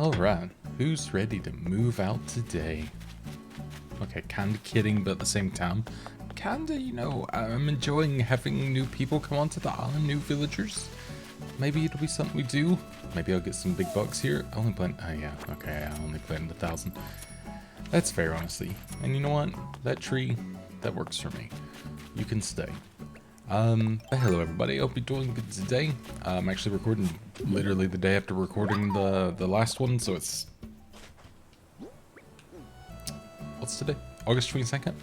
Alright, who's ready to move out today? Okay, kinda kidding, but at the same time, kinda, I'm enjoying having new people come onto the island, new villagers. Maybe it'll be something we do. Maybe I'll get some big bucks here. I only planted, oh yeah, okay, I only planted 1,000. That's fair, honestly. And you know what? That tree, that works for me. You can stay. But hello everybody, I hope you're doing good today. I'm actually recording literally the day after recording the last one, so it's... What's today? August 22nd?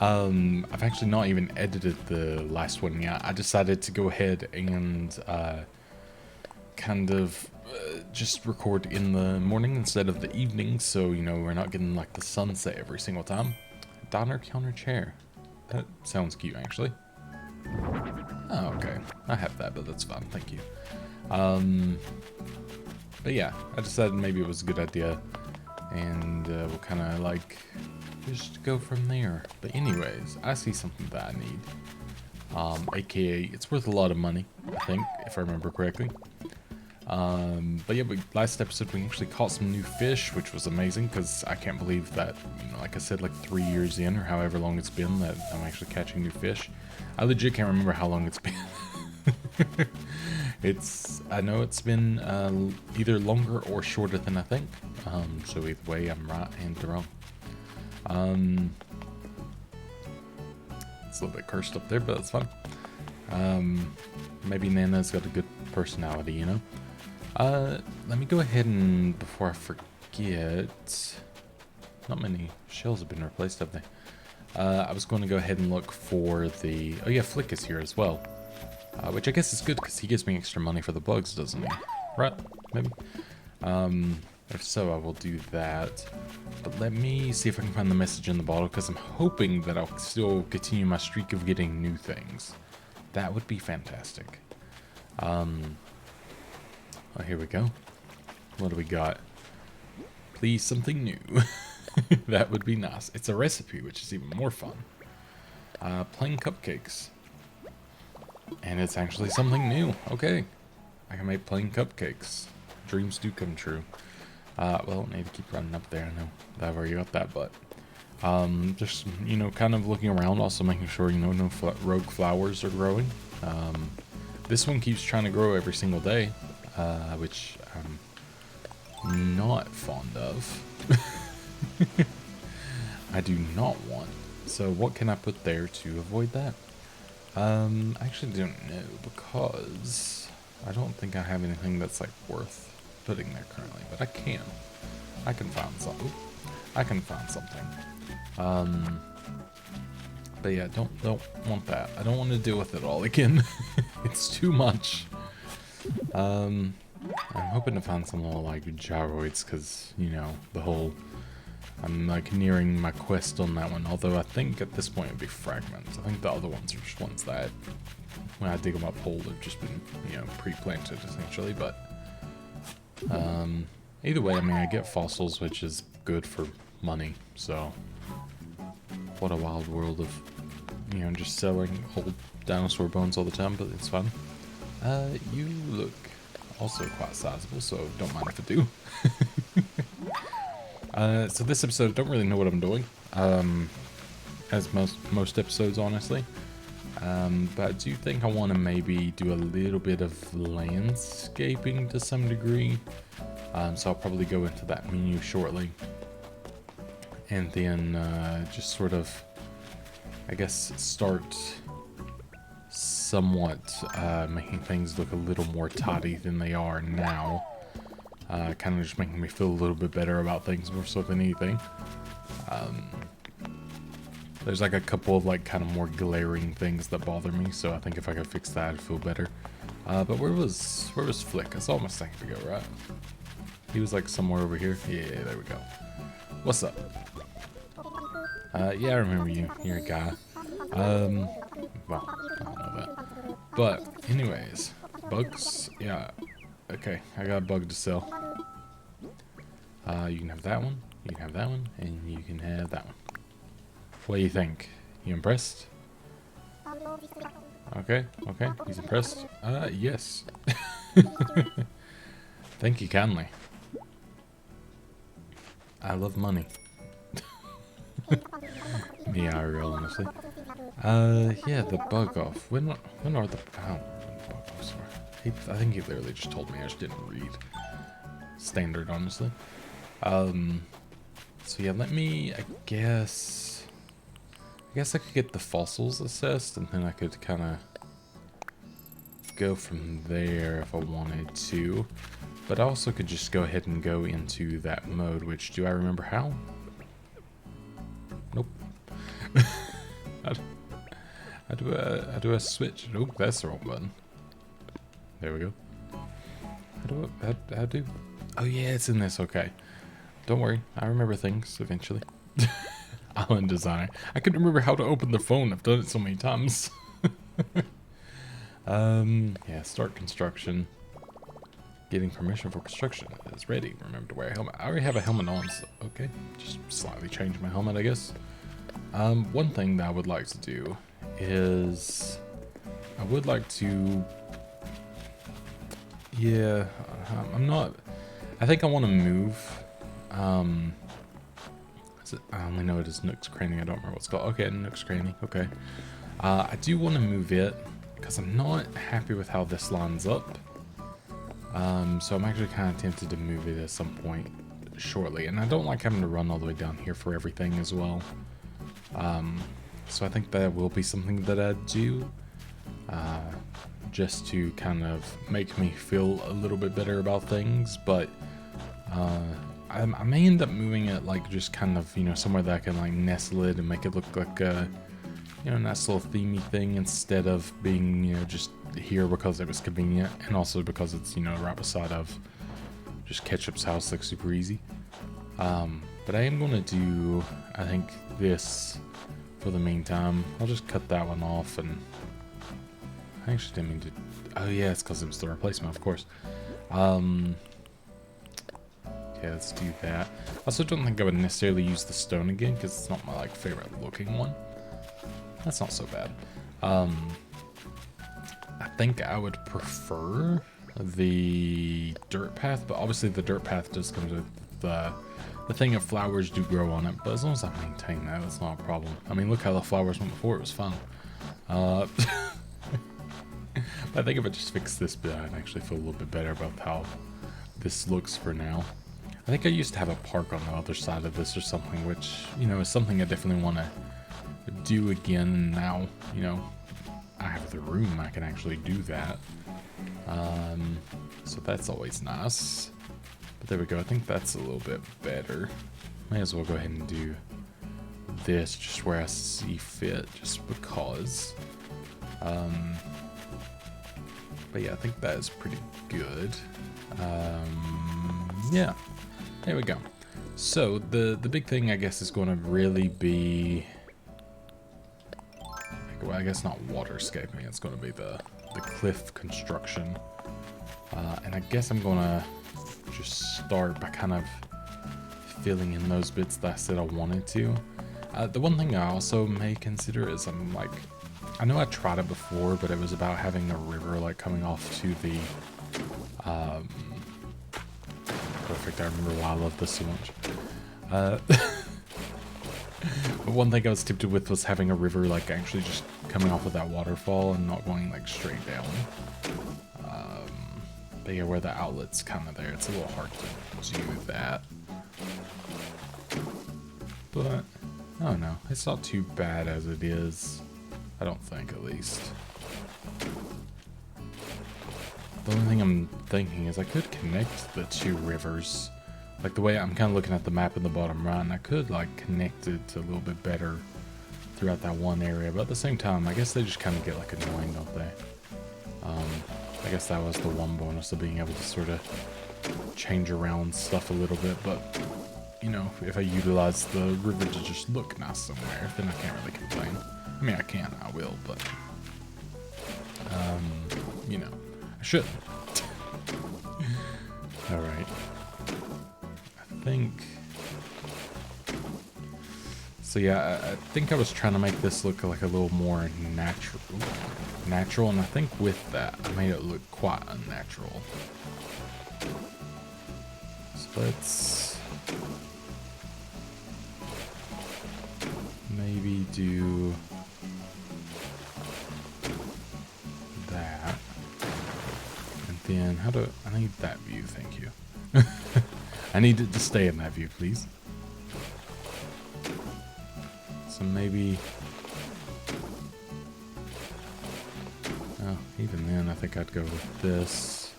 I've actually not even edited the last one yet. I decided to go ahead and just record in the morning instead of the evening, so we're not getting like the sunset every single time. Diner counter chair. That sounds cute, actually. Oh, okay. I have that, but that's fine. Thank you. But yeah, I decided maybe it was a good idea, and we'll kind of like just go from there. But anyways, I see something that I need. AKA, it's worth a lot of money, I think, if I remember correctly. But yeah, last episode we actually caught some new fish, which was amazing, because I can't believe that, like I said, like 3 years in, or however long it's been, that I'm actually catching new fish. I legit can't remember how long it's been. I know it's been either longer or shorter than I think, so either way I'm right and wrong. It's a little bit cursed up there, but it's fun. Maybe Nana's got a good personality, let me go ahead and, before I forget, not many shells have been replaced, have they? I was going to go ahead and look for the, oh yeah, Flick is here as well, which I guess is good because he gives me extra money for the bugs, doesn't he? Right? Maybe? If so, I will do that, but let me see if I can find the message in the bottle, because I'm hoping that I'll still continue my streak of getting new things. That would be fantastic. Oh, here we go. What do we got? Please, something new. That would be nice. It's a recipe, which is even more fun. Plain cupcakes. And it's actually something new. Okay. I can make plain cupcakes. Dreams do come true. Well, I need to keep running up there. I know that I've already got that, but... just, kind of looking around, also making sure, no rogue flowers are growing. This one keeps trying to grow every single day. Which I'm not fond of. I do not want. So what can I put there to avoid that? I actually don't know, because I don't think I have anything that's like worth putting there currently, but I can find something. I can find something. But yeah, don't want that. I don't want to deal with it all again. It's too much. I'm hoping to find some little like gyroids, because the whole, I'm like nearing my quest on that one, although I think at this point it'd be fragments. I think the other ones are just ones that when I dig them up whole, they've just been pre-planted essentially. But either way, I mean, I get fossils, which is good for money. So what a wild world of just selling old dinosaur bones all the time, but it's fun. You look also quite sizable, so don't mind if I do. So this episode, I don't really know what I'm doing, as most episodes, honestly. But I do think I want to maybe do a little bit of landscaping to some degree. So I'll probably go into that menu shortly. And then just sort of, I guess, start somewhat making things look a little more tidy than they are now. Kind of just making me feel a little bit better about things more so than anything. There's like a couple of like kind of more glaring things that bother me, so I think if I could fix that, I'd feel better. But where was Flick? I saw him a second ago, right? He was like somewhere over here. Yeah, there we go. What's up? Yeah, I remember you. You're a guy. Well, I don't know that. But, anyways, bugs? Yeah. Okay, I got a bug to sell. You can have that one, you can have that one, and you can have that one. What do you think? You impressed? Okay, he's impressed. Yes. Thank you kindly. I love money. Yeah, real honestly. Yeah, the bug off. When are the bug offs? I think he literally just told me. I just didn't read. Standard, honestly. So yeah, let me. I guess I could get the fossils assessed, and then I could kind of go from there if I wanted to. But I also could just go ahead and go into that mode. Which, do I remember how? Nope. How do I switch? Oh, that's the wrong button. There we go. How do? Oh yeah, it's in this. Okay. Don't worry. I remember things eventually. Island design. I couldn't remember how to open the phone. I've done it so many times. Yeah, start construction. Getting permission for construction is ready. Remember to wear a helmet. I already have a helmet on, so okay. Just slightly change my helmet, I guess. One thing that I would like to do is I would like to, yeah, I think I want to move, I only know it is Nook's Cranny, I don't remember what it's called. Okay, Nook's Cranny, okay. I do want to move it, because I'm not happy with how this lines up. So I'm actually kind of tempted to move it at some point shortly, and I don't like having to run all the way down here for everything as well. So I think that will be something that I do, just to kind of make me feel a little bit better about things, but I may end up moving it like just kind of, you know, somewhere that I can like nestle it and make it look like a, you know, nice little themey thing instead of being, you know, just here because it was convenient, and also because it's, you know, right beside of just Ketchup's house, like super easy. But I am going to do, I think, this for the meantime. I'll just cut that one off, and I actually didn't mean to. Oh yeah, it's because it was the replacement, of course. Okay, let's do that. I also don't think I would necessarily use the stone again because it's not my like favorite looking one. That's not so bad. I think I would prefer the dirt path, but obviously the dirt path does come with the thing of flowers do grow on it, but as long as I maintain that, that's not a problem. I mean, look how the flowers went before, it was fun. I think if I just fix this bit, I'd actually feel a little bit better about how this looks for now. I think I used to have a park on the other side of this or something, which, you know, is something I definitely want to do again. Now, you know, I have the room, I can actually do that. So that's always nice. But there we go, I think that's a little bit better. May as well go ahead and do this just where I see fit, just because. But yeah, I think that is pretty good. Yeah, there we go. So the big thing, I guess, is going to really be, well, I guess not waterscaping, it's going to be the cliff construction. And I guess I'm going to just start by kind of filling in those bits that I said I wanted to. The one thing I also may consider is I know I tried it before, but it was about having a river like coming off to the, perfect, I remember why I love this so much. But one thing I was tempted with was having a river like actually just coming off of that waterfall and not going like straight down. But yeah, where the outlet's kind of there, it's a little hard to do that. But, I don't know, it's not too bad as it is. I don't think, at least. The only thing I'm thinking is I could connect the two rivers. Like the way I'm kind of looking at the map in the bottom right, and I could like connect it a little bit better throughout that one area. But at the same time, I guess they just kind of get like annoying, don't they? I guess that was the one bonus of being able to sort of change around stuff a little bit. But, you know, if I utilize the river to just look nice somewhere, then I can't really complain. I mean, I can, I will, but, you know, I shouldn't. Alright. I think... So yeah, I think I was trying to make this look like a little more natural, and I think with that, I made it look quite unnatural. Let's maybe do that. And then I need that view, thank you. I need it to stay in that view, please. So maybe, oh, even then I think I'd go with this.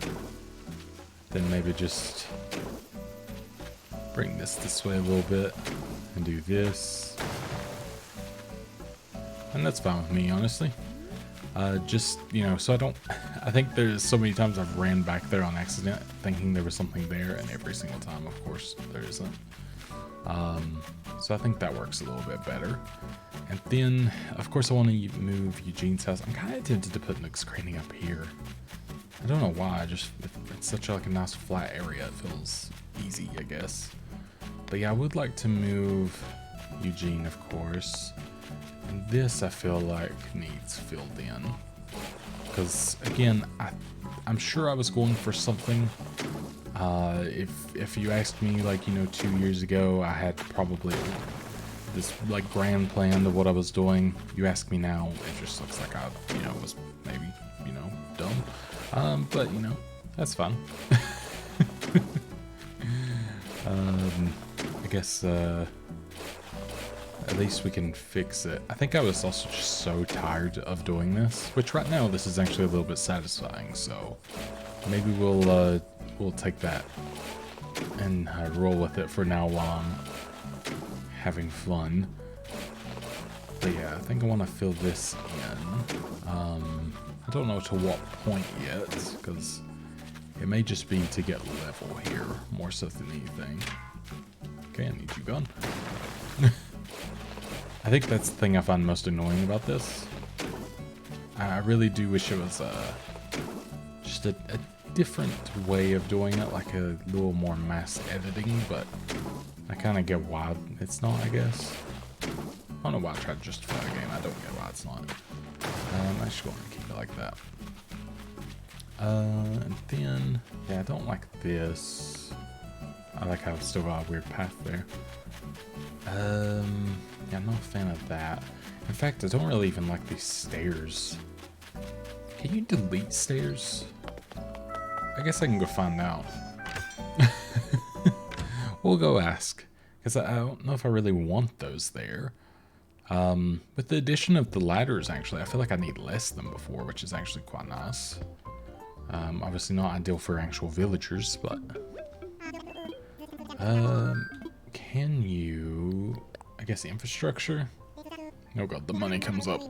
Then maybe just bring this way a little bit and do this. And that's fine with me, honestly. Just, you know, so I think there's so many times I've ran back there on accident thinking there was something there, and every single time, of course, there isn't. So I think that works a little bit better. And then, of course, I want to move Eugene's house. I'm kind of tempted to put Nook's Cranny up here. I don't know why, just, it's such like a nice flat area. It feels easy, I guess. But yeah, I would like to move Eugene, of course. And this, I feel like, needs filled in. Because, again, I'm sure I was going for something. If you asked me, like, you know, 2 years ago, I had probably this, like, grand plan of what I was doing. You ask me now, it just looks like I, you know, was maybe, you know, dumb. But, you know, that's fun. I guess, at least we can fix it. I think I was also just so tired of doing this, which right now this is actually a little bit satisfying, so maybe we'll take that and roll with it for now while I'm having fun. But yeah, I think I want to fill this in. I don't know to what point yet, because it may just be to get level here, more so than anything. Okay, I need you gone. I think that's the thing I find most annoying about this. I really do wish it was just a different way of doing it, like a little more mass editing, but I kind of get why it's not, I guess. I don't know why I tried to justify the game. I don't get why it's not. I'm actually going to keep it like that. And then, yeah, I don't like this. I like how I've still got a weird path there. Yeah, I'm not a fan of that. In fact, I don't really even like these stairs. Can you delete stairs? I guess I can go find out. We'll go ask. Because I don't know if I really want those there. With the addition of the ladders, actually, I feel like I need less than before, which is actually quite nice. Obviously not ideal for actual villagers, but... can you... I guess infrastructure? Oh god, the money comes up.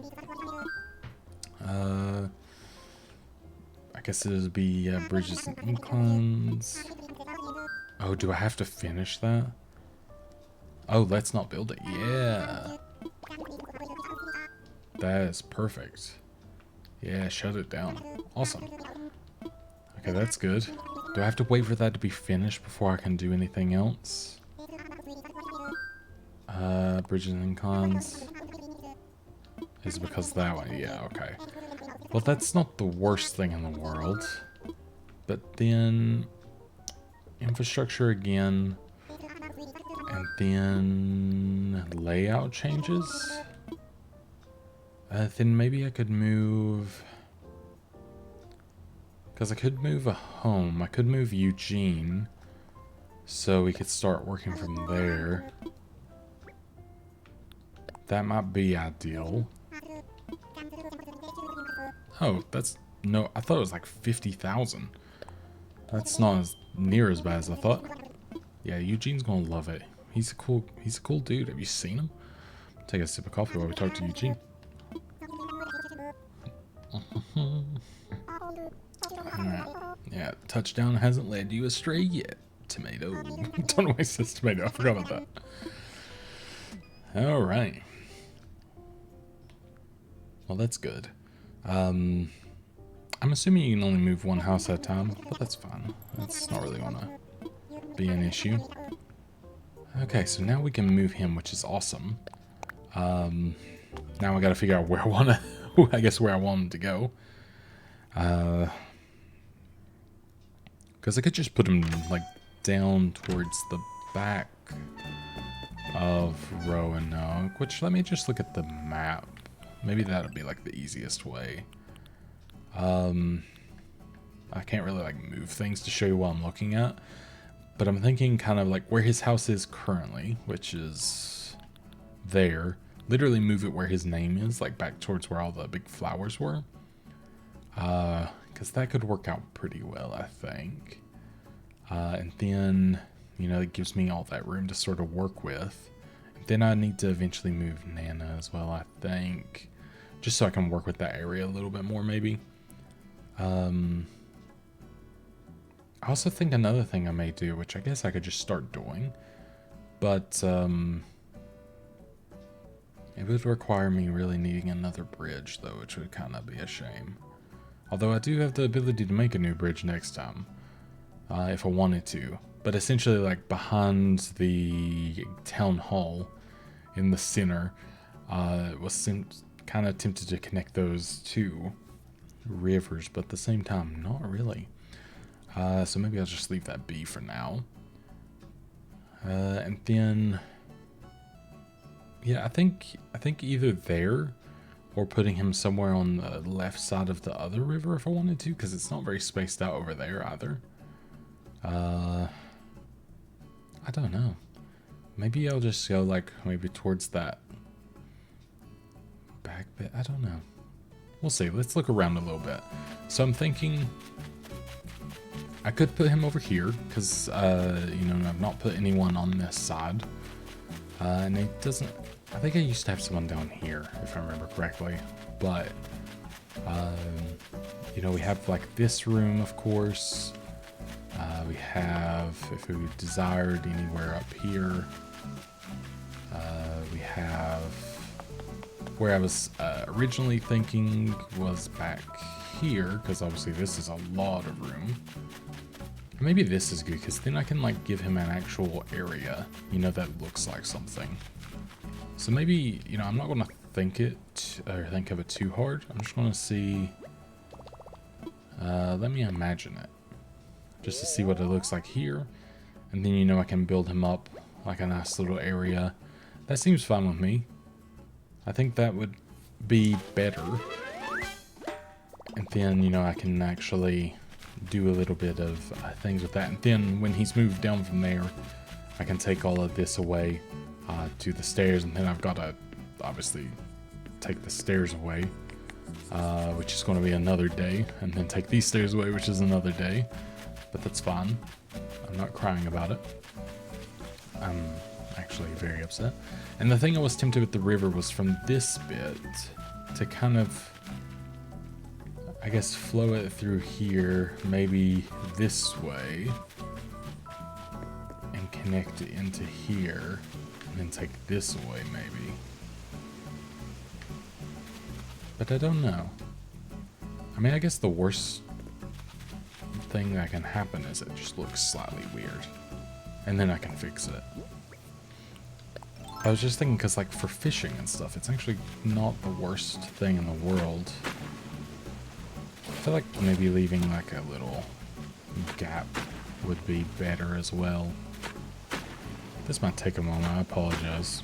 I guess it'll be bridges and inclines. Oh, do I have to finish that? Oh, let's not build it. Yeah. That is perfect. Yeah, shut it down. Awesome. Okay, that's good. Do I have to wait for that to be finished before I can do anything else? Bridges and inclines. Is it because of that one? Yeah, okay. Well, that's not the worst thing in the world. But then... infrastructure again. And then... layout changes? Then maybe I could move... because I could move a home. I could move Eugene. So we could start working from there. That might be ideal. Oh, that's... no, I thought it was like 50,000. That's not as near as bad as I thought. Yeah, Eugene's gonna love it. He's a cool dude. Have you seen him? Take a sip of coffee while we talk to Eugene. Yeah, touchdown hasn't led you astray yet. Tomato. Don't waste this tomato. I forgot about that. Alright. Well, that's good. I'm assuming you can only move one house at a time, but that's fine. That's not really gonna be an issue. Okay, so now we can move him, which is awesome. Now I gotta figure out where I wanna... I guess where I want him to go. Because I could just put him, like, down towards the back of Roanoke, which let me just look at the map. Maybe that'll be like the easiest way. I can't really like move things to show you what I'm looking at, but I'm thinking kind of like where his house is currently, which is there. Literally move it where his name is, like back towards where all the big flowers were. Because that could work out pretty well, I think. And then, you know, it gives me all that room to sort of work with. And then I need to eventually move Nana as well, I think. Just so I can work with that area a little bit more, maybe. I also think another thing I may do, which I guess I could just start doing, but it would require me really needing another bridge, though, which would kind of be a shame. Although I do have the ability to make a new bridge next time, if I wanted to. But essentially, like, behind the town hall in the center, was kind of tempted to connect those two rivers, but at the same time, not really. So maybe I'll just leave that be for now. And then, yeah, I think either there or putting him somewhere on the left side of the other river if I wanted to, because it's not very spaced out over there either. I don't know. Maybe I'll just go like maybe towards that back bit. I don't know. We'll see. Let's look around a little bit. So I'm thinking I could put him over here because, you know, I've not put anyone on this side. And it doesn't... I think I used to have someone down here, if I remember correctly. But, you know, we have, like, this room, of course. We have, if we desired, anywhere up here. We have... Where I was originally thinking was back here, because obviously this is a lot of room. Maybe this is good, because then I can like give him an actual area, you know, that looks like something. So maybe, you know, I'm not going to think of it too hard. I'm just going to see, let me imagine it, just to see what it looks like here. And then, you know, I can build him up like a nice little area. That seems fine with me. I think that would be better. And then, you know, I can actually do a little bit of things with that. And then when he's moved down from there, I can take all of this away to the stairs. And then I've got to obviously take the stairs away, which is going to be another day. And then take these stairs away, which is another day. But that's fine. I'm not crying about it. I'm actually very upset. And the thing I was tempted with the river was from this bit to kind of, I guess, flow it through here, maybe this way, and connect it into here, and then take this away, maybe. But I don't know. I mean, I guess the worst thing that can happen is it just looks slightly weird, and then I can fix it. I was just thinking, because like for fishing and stuff, it's actually not the worst thing in the world. I feel like maybe leaving like a little gap would be better as well. This might take a moment, I apologize.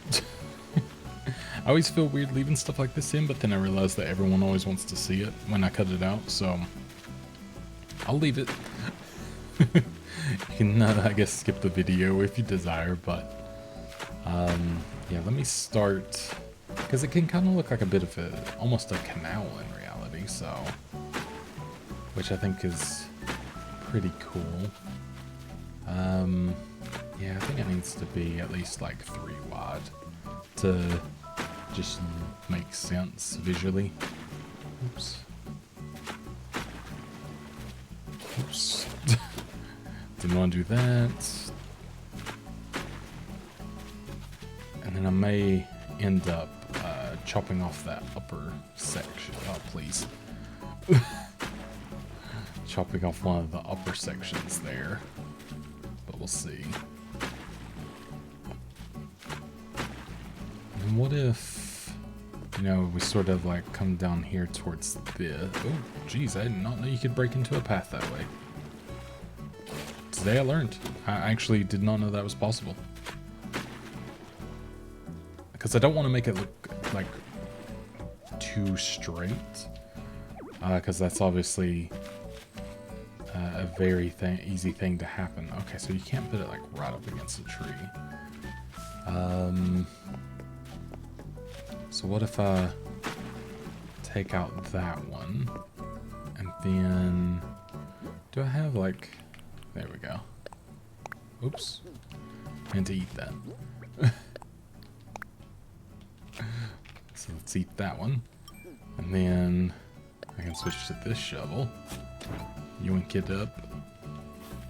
I always feel weird leaving stuff like this in, but then I realize that everyone always wants to see it when I cut it out, so I'll leave it. You can, I guess, skip the video if you desire, but yeah, let me start, because it can kind of look like a bit of almost a canal in reality, so, which I think is pretty cool. Yeah, I think it needs to be at least like 3 wide to just make sense visually. Oops. Oops. Didn't want to do that. And then I may end up chopping off that upper section. Oh, please. Chopping off one of the upper sections there. But we'll see. And what if, you know, we sort of like come down here towards this. Oh, geez, I did not know you could break into a path that way. today I learned. I actually did not know that was possible. Because I don't want to make it look like too straight. Because that's obviously a very easy thing to happen. Okay, so you can't put it like right up against a tree. So what if I take out that one, and then do I have like, there we go. Oops, meant to eat that. So let's eat that one, and then I can switch to this shovel. Yoink it up.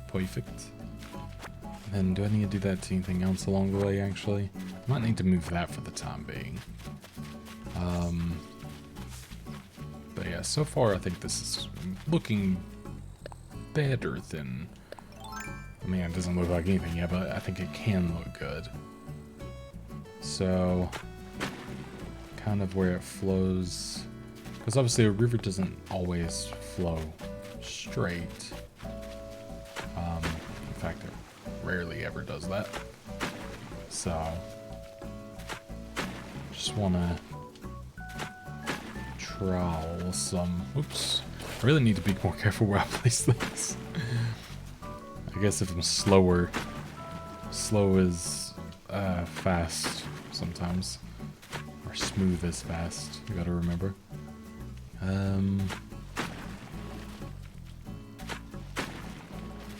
Perfect. And then do I need to do that to anything else along the way, actually? I might need to move that for the time being. But yeah, so far I think this is looking better than... I mean, it doesn't look like anything yet, but I think it can look good. So, kind of where it flows... Because obviously a river doesn't always flow straight. In fact, it rarely ever does that. So, just want to trowel some. Oops. I really need to be more careful where I place this. I guess if I'm slower, slow is fast sometimes, or smooth is fast. You gotta remember.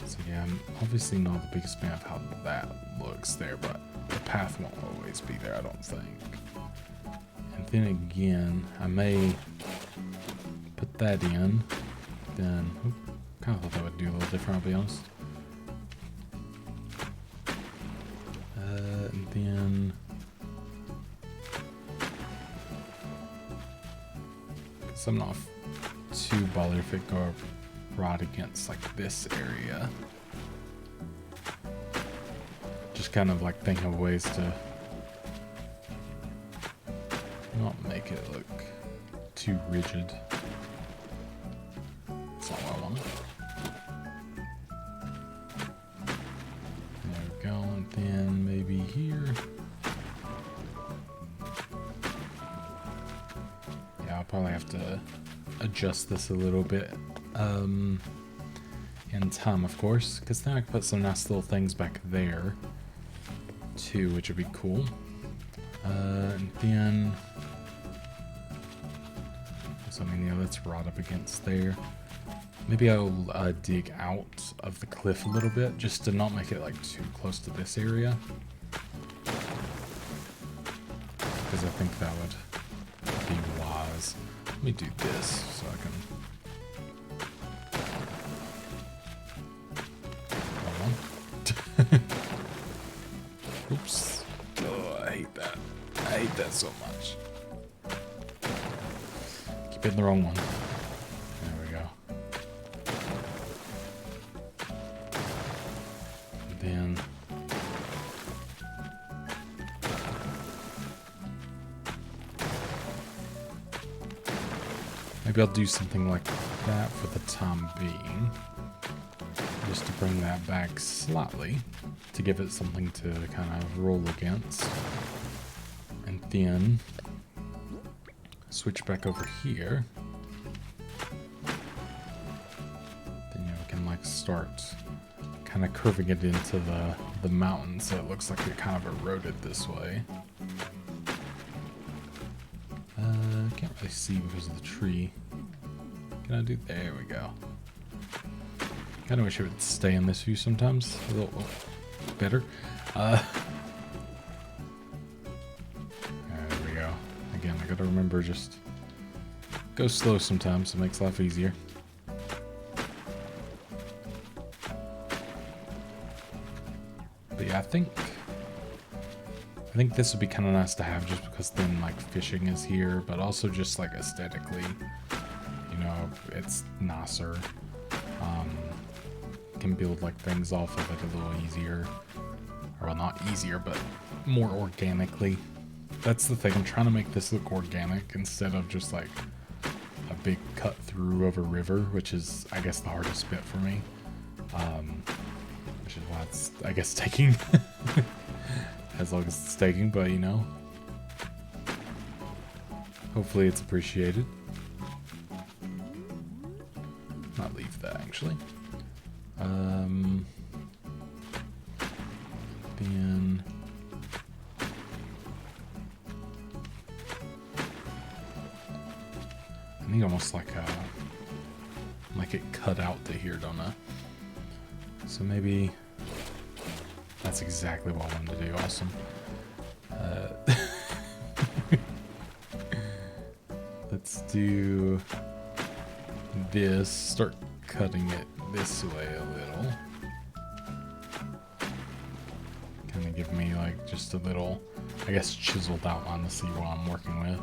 So yeah, I'm obviously not the biggest fan of how that looks there, but the path won't always be there, I don't think. And then again, I may put that in, then, kind of thought that would do a little different, I'll be honest. And then, because I'm not too bothered if it go right against like this area. Just kind of like thinking of ways to not make it look too rigid. That's not what I want. There we go, and then maybe here. Yeah, I'll probably have to adjust this a little bit in time, of course, because then I can put some nice little things back there too, which would be cool. And then, so I mean, yeah, that's right up against there. Maybe I'll dig out of the cliff a little bit, just to not make it like too close to this area, because I think that would be wise. Let me do this so I can. Oops. Oh, I hate that. I hate that so much. Keep hitting the wrong one. There we go. And then maybe I'll do something like that for the time being. Just to bring that back slightly, to give it something to kind of roll against. And then switch back over here. Then we can like start kind of curving it into the mountain, so it looks like it kind of eroded this way. Can't really see because of the tree. Can I do? There we go. Kind of wish it would stay in this view sometimes a little better. There we go. Again, I gotta remember, just go slow sometimes. It makes life easier. But yeah, I think this would be kind of nice to have, just because then like fishing is here, but also just like aesthetically, you know, it's nicer. Can build like things off of it a little easier, or well, not easier, but more organically. That's the thing, I'm trying to make this look organic instead of just like a big cut through of a river, which is, I guess, the hardest bit for me. Which is why it's, I guess, taking as long as it's taking, but you know, hopefully it's appreciated. Not leave that actually. Then I need almost like it cut out to here, don't I? So maybe that's exactly what I wanted to do. Awesome. Let's do this. Start cutting it this way a little. Kind of give me like just a little, I guess, chiseled outline to see what I'm working with.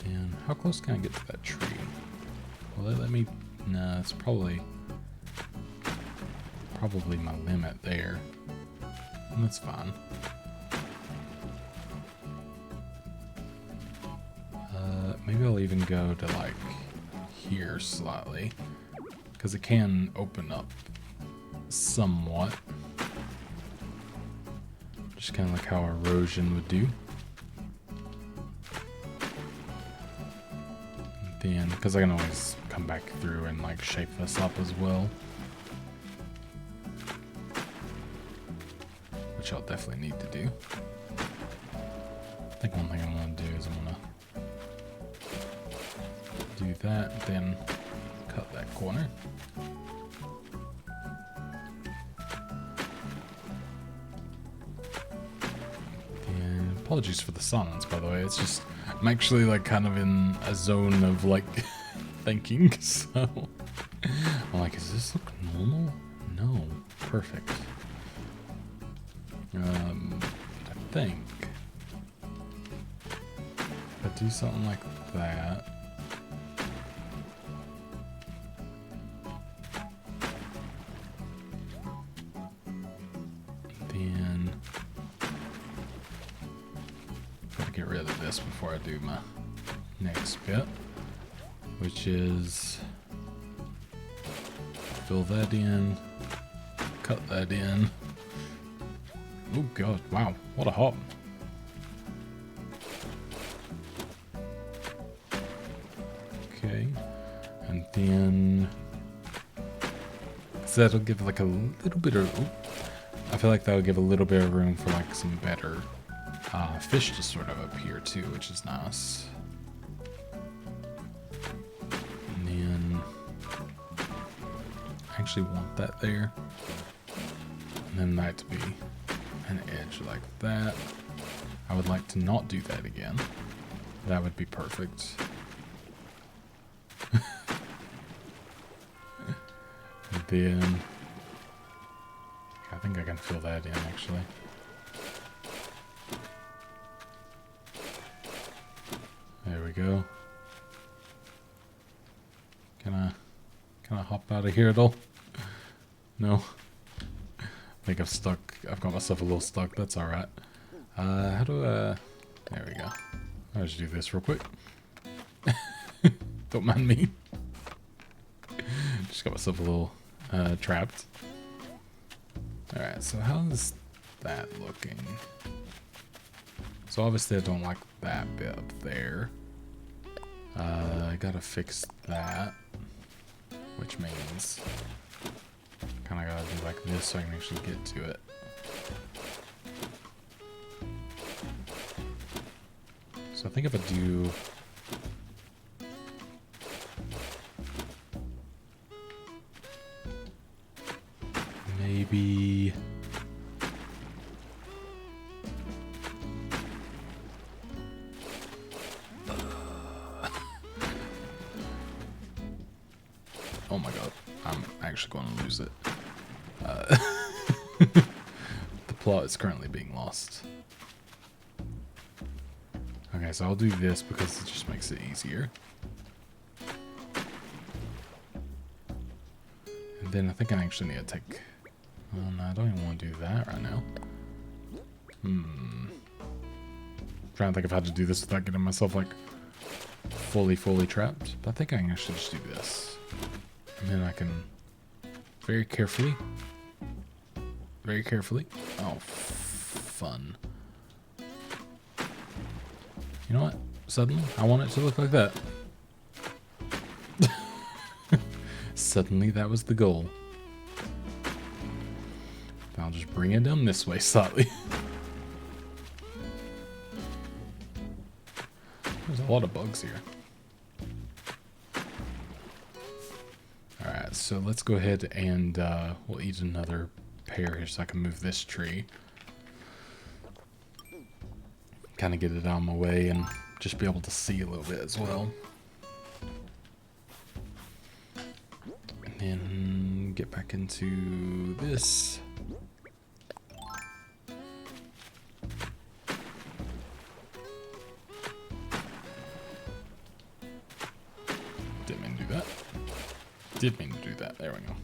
And how close can I get to that tree? Will it let me? No, it's probably my limit there. And that's fine. Maybe I'll even go to like here slightly, because it can open up somewhat. Just kind of like how erosion would do. Then, because I can always come back through and like shape this up as well. Which I'll definitely need to do. I think one thing I'm going to do is I'm going to do that, then cut that corner. And apologies for the silence, by the way. It's just, I'm actually like kind of in a zone of like thinking, so I'm like, does this look normal? No. Perfect. I think if I do something like that, then gotta get rid of this before I do my next bit, which is fill that in, cut that in. Oh god, wow, what a hop. Okay, and then, so that'll give like a little bit of, I feel like that'll give a little bit of room for like some better fish to sort of appear too, which is nice. And then, I actually want that there, and then that to be an edge like that. I would like to not do that again. That would be perfect. And then I think I can fill that in actually. There we go. Can I hop out of here at all? No. I think I've got myself a little stuck. That's alright. How do there we go. I'll just do this real quick. Don't mind me. Just got myself a little trapped. Alright, so how's that looking? So obviously I don't like that bit up there. I gotta fix that, which means kind of gotta do like this so I can actually get to it. So I think if I do maybe oh my god, I'm actually going to lose it. The plot is currently being lost. Okay, so I'll do this because it just makes it easier. And then I think I actually need to take... Oh no, I don't even want to do that right now. I'm trying to think of how to do this without getting myself like fully trapped. But I think I can actually just do this. And then I can very carefully. Oh, fun. You know what? Suddenly, I want it to look like that. Suddenly, that was the goal. I'll just bring it down this way slightly. There's a lot of bugs here. Alright, so let's go ahead and we'll eat another pear here so I can move this tree. Kind of get it out of my way and just be able to see a little bit as well. And then get back into this. Didn't mean to do that. Did mean to do that. There we go.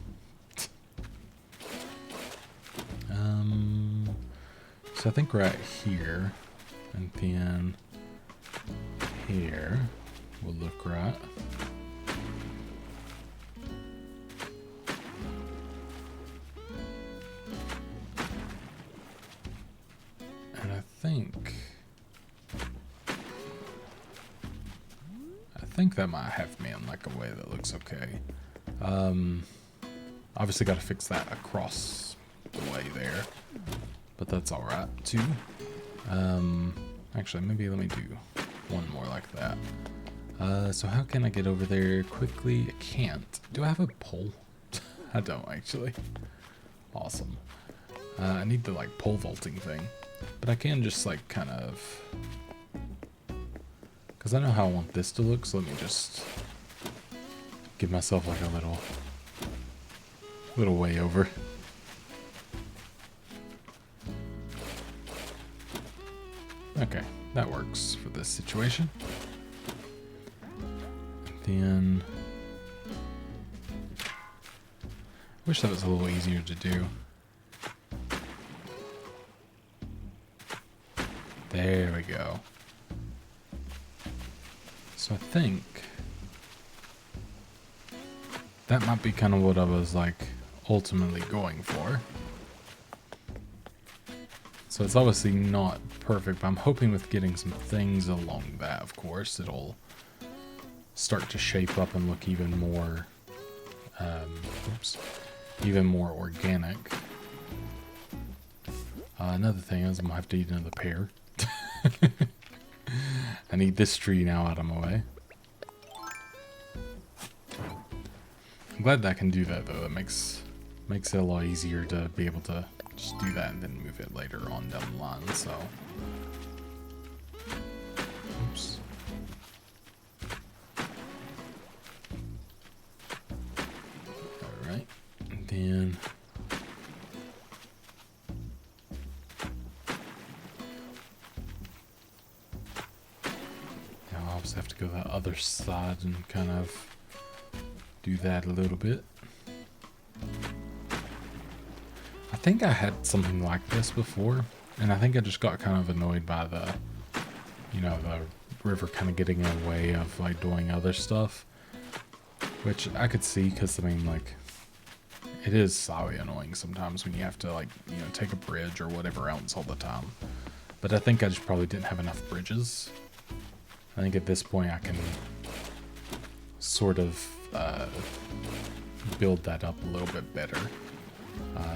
So I think right here, and then here will look right. And I think that might have me in like a way that looks okay. Obviously got to fix that across the way there, but that's all right too. Actually, maybe let me do one more like that. So how can I get over there quickly? I can't. Do I have a pole? I don't actually. Awesome. I need the like pole vaulting thing, but I can just like kind of, because I know how I want this to look, so let me just give myself like a little way over. Okay, that works for this situation. And then wish that was a little easier to do. There we go. So I think that might be kind of what I was like ultimately going for. So it's obviously not perfect, but I'm hoping with getting some things along that, of course, it'll start to shape up and look even more, even more organic. Another thing is I'm gonna have to eat another pear. I need this tree now out of my way. I'm glad that I can do that though. That makes it a lot easier to be able to just do that and then move it later on down the line. So, oops. All right, and then now I'll obviously have to go to the other side and kind of do that a little bit. I think I had something like this before, and I think I just got kind of annoyed by the, you know, the river kind of getting in the way of like doing other stuff, which I could see, because I mean, like, it is slightly annoying sometimes when you have to, like, you know, take a bridge or whatever else all the time. But I think I just probably didn't have enough bridges. I think at this point I can sort of build that up a little bit better.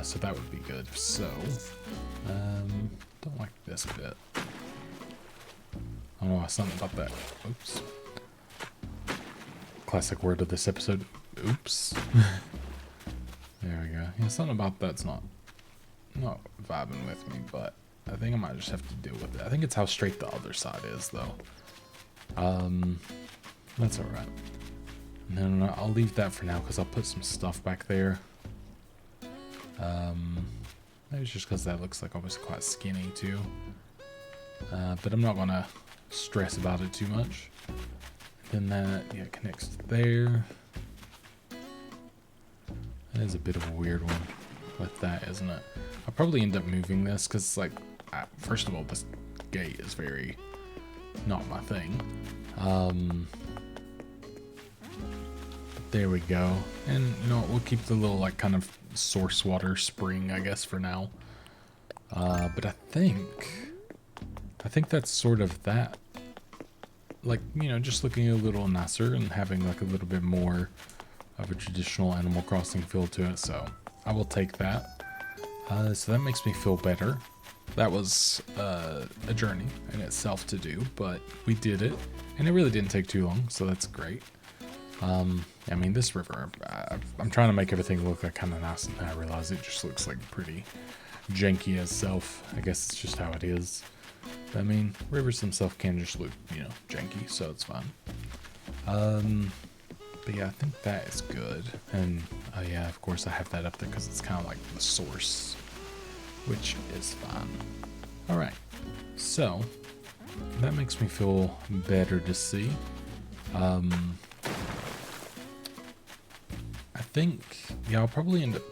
So that would be good. So, don't like this bit. I don't know, something about that. Oops. Classic word of this episode. Oops. There we go. Yeah, something about that's not vibing with me, but I think I might just have to deal with it. I think it's how straight the other side is, though. That's alright. And then I'll leave that for now, because I'll put some stuff back there. Maybe it's just because that looks like obviously quite skinny too. But I'm not gonna stress about it too much. Then that, yeah, connects there. That is a bit of a weird one with that, isn't it? I'll probably end up moving this, because, like, first of all, this gate is very not my thing. There we go. And, you know, we'll keep the little, like, kind of source water spring, I guess, for now. But I think that's sort of that. Like, you know, just looking a little nicer and having, like, a little bit more of a traditional Animal Crossing feel to it. So I will take that. So that makes me feel better. That was a journey in itself to do, but we did it. And it really didn't take too long, so that's great. I mean, this river, I'm trying to make everything look like kind of nice, and I realize it just looks like pretty janky as self. I guess it's just how it is. I mean, rivers themselves can just look, you know, janky, so it's fine. But yeah, I think that is good. And yeah, of course I have that up there because it's kind of like the source, which is fine. All right, so that makes me feel better to see. I think, yeah, I'll probably end up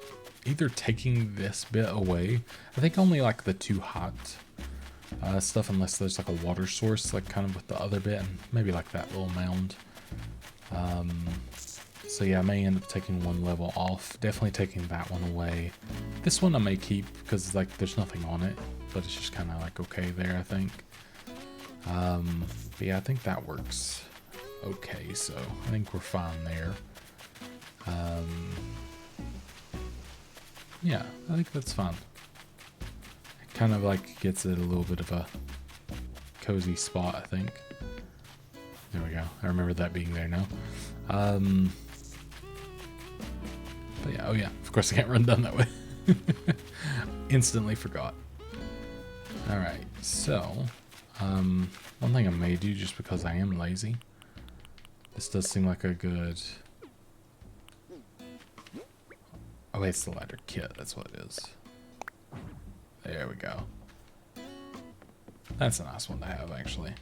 either taking this bit away. I think only like the too hot stuff, unless there's like a water source, like kind of with the other bit, and maybe like that little mound. So yeah, I may end up taking one level off. Definitely taking that one away. This one I may keep because like there's nothing on it, but it's just kind of like okay there, I think. But yeah, I think that works okay. So I think we're fine there. Yeah, I think that's fine. It kind of like gets it a little bit of a cozy spot, I think. There we go. I remember that being there now. But yeah, oh yeah, of course I can't run down that way. Instantly forgot. Alright, so, one thing I may do just because I am lazy. This does seem like a good... Oh wait, it's the ladder kit, that's what it is. There we go. That's a nice one to have, actually.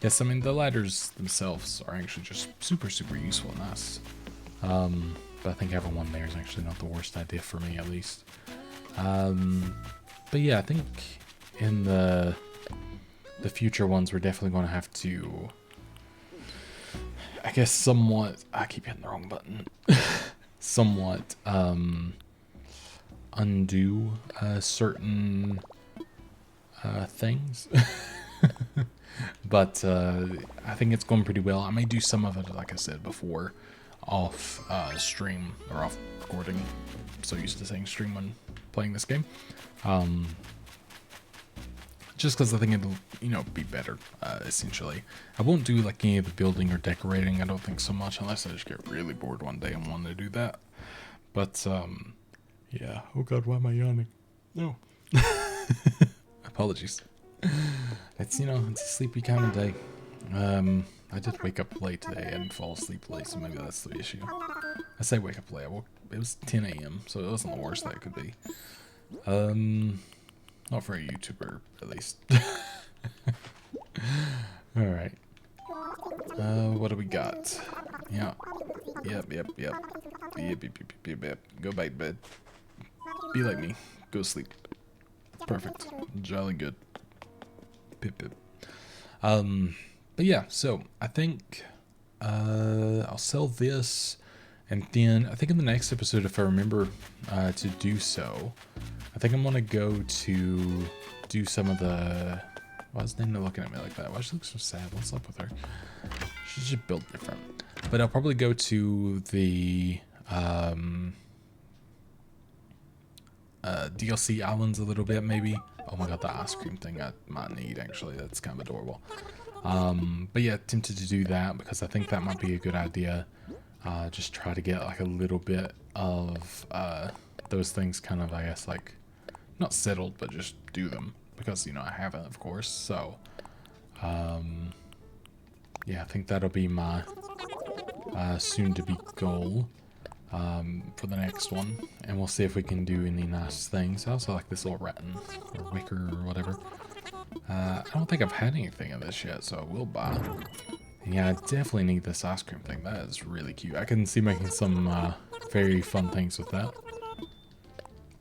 Yes, I mean, the ladders themselves are actually just super, super useful and nice. But I think having one there is actually not the worst idea for me, at least. But yeah, I think in the future ones, we're definitely going to have to, I guess, somewhat... I keep hitting the wrong button. Somewhat undo certain things. But I think it's going pretty well. I may do some of it, like I said before, off stream or off recording. I'm so used to saying stream when playing this game. Just because I think it'll, you know, be better, essentially. I won't do like any of the building or decorating. I don't think so much, unless I just get really bored one day and want to do that. But yeah. Oh God, why am I yawning? No. Apologies. It's, you know, it's a sleepy kind of day. I did wake up late today. I didn't fall asleep late, so maybe that's the issue. I say wake up late. It was 10 a.m., so it wasn't the worst that it could be. Not for a YouTuber, at least. Alright. What do we got? Yeah. Yep. Go back to bed. Be like me. Go sleep. Perfect. Jolly good. Pip. But yeah, so I think I'll sell this, and then I think in the next episode, if I remember to do so, I think I'm gonna go to do some of the... Why is Nina looking at me like that? Why does she look so sad? What's up with her? She's just built different. But I'll probably go to the DLC islands a little bit, maybe. Oh my God, the ice cream thing I might need, actually. That's kind of adorable. But yeah, tempted to do that because I think that might be a good idea. Just try to get like a little bit of those things kind of, I guess, like, not settled, but just do them. Because, you know, I haven't, of course. So, yeah, I think that'll be my soon-to-be goal for the next one. And we'll see if we can do any nice things. I also like this little rattan, or wicker, or whatever. I don't think I've had anything of this yet, so I will buy. And yeah, I definitely need this ice cream thing. That is really cute. I can see making some very fun things with that.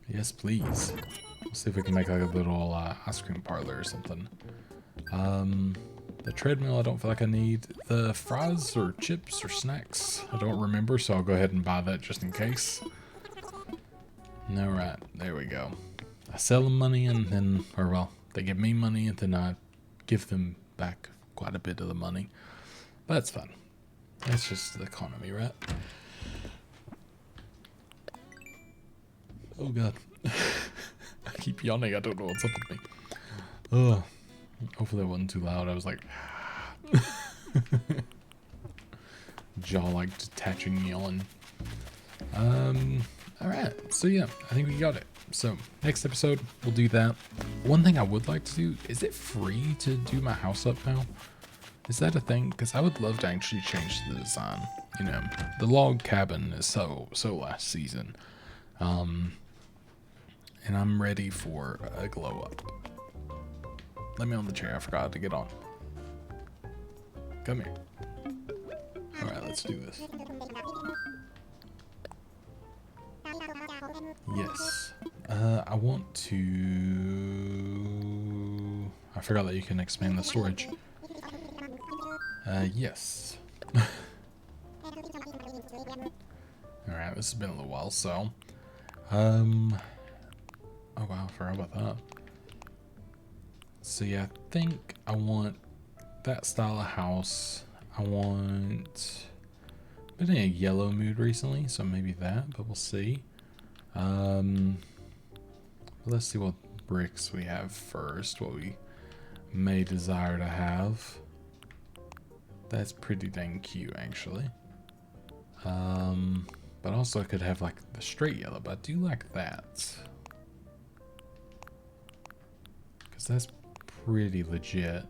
Yes, please. Let's see if we can make like a little ice cream parlor or something. The treadmill, I don't feel like I need. The fries or chips or snacks, I don't remember, so I'll go ahead and buy that just in case. Alright, there we go. I sell them money and then, or well, they give me money and then I give them back quite a bit of the money. But that's fun. That's just the economy, right? Oh god. I keep yawning, I don't know what's up with me. Oh, hopefully that wasn't too loud. I was like... jaw like detaching yawn. Alright, so yeah, I think we got it. So, next episode, we'll do that. One thing I would like to do, is it free to do my house up now? Is that a thing? Because I would love to actually change the design. You know, the log cabin is so last season. And I'm ready for a glow up. Let me on the chair, I forgot to get on. Come here. Alright, let's do this. Yes. I want to... I forgot that you can expand the storage. Yes. Alright, this has been a little while, so... Oh wow, I forgot about that. So yeah, I think I want that style of house. I want... been in a yellow mood recently, so maybe that, but we'll see. Let's see what bricks we have first, what we may desire to have. That's pretty dang cute, actually. But also I could have like the straight yellow, but I do like that. Because that's pretty legit.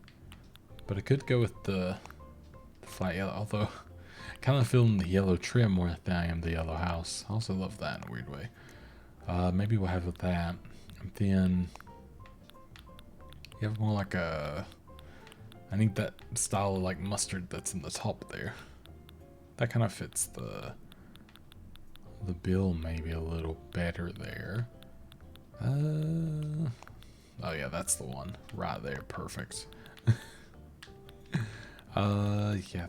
But I could go with the flat yellow, although I kind of feeling the yellow trim more than I am the yellow house. I also love that in a weird way. Maybe we'll have that. And then you have more like a... I need that style of like mustard that's in the top there. That kind of fits the bill maybe a little better there. Oh yeah, that's the one right there. Perfect. Yeah,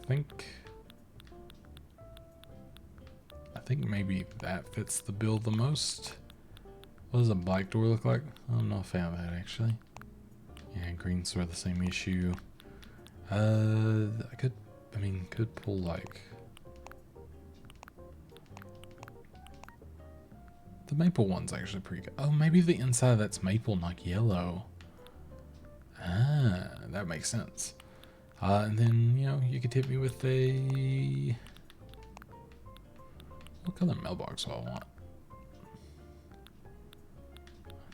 I think maybe that fits the bill the most. What does a black door look like? I'm not a fan of that actually. Yeah, green's sort of the same issue. I could pull like the maple one's actually pretty good. Oh, maybe the inside that's maple, not yellow. Ah, that makes sense. And then, you know, you could hit me with a... What color mailbox do I want?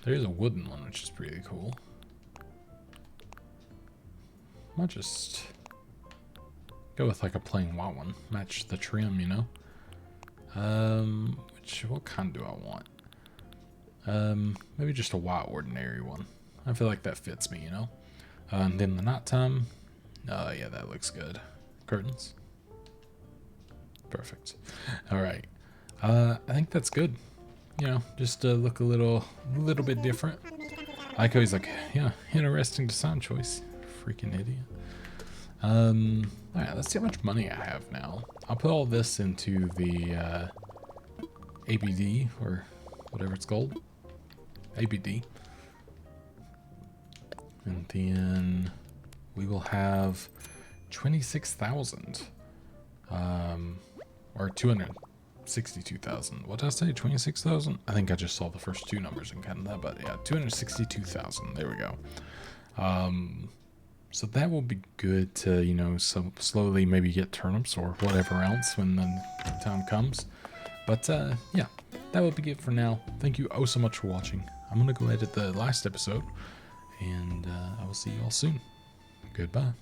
There's a wooden one, which is pretty cool. Might just go with like a plain white one. Match the trim, you know? What kind do I want? Maybe just a white ordinary one. I feel like that fits me, you know? And then the nighttime. Yeah, that looks good. Curtains. Perfect. All right. I think that's good. You know, just look a little bit different. I like how he's like, yeah, interesting design choice. Freaking idiot. All right, let's see how much money I have now. I'll put all this into the ABD or whatever it's called. ABD. And then we will have 26,000. Or 262,000. What did I say? 26,000? I think I just saw the first two numbers and counted that, but yeah, 262,000. There we go. So that will be good to, you know, so slowly maybe get turnips or whatever else when the time comes. But yeah, that will be it for now. Thank you oh so much for watching. I'm going to go edit the last episode, and I will see you all soon. Goodbye.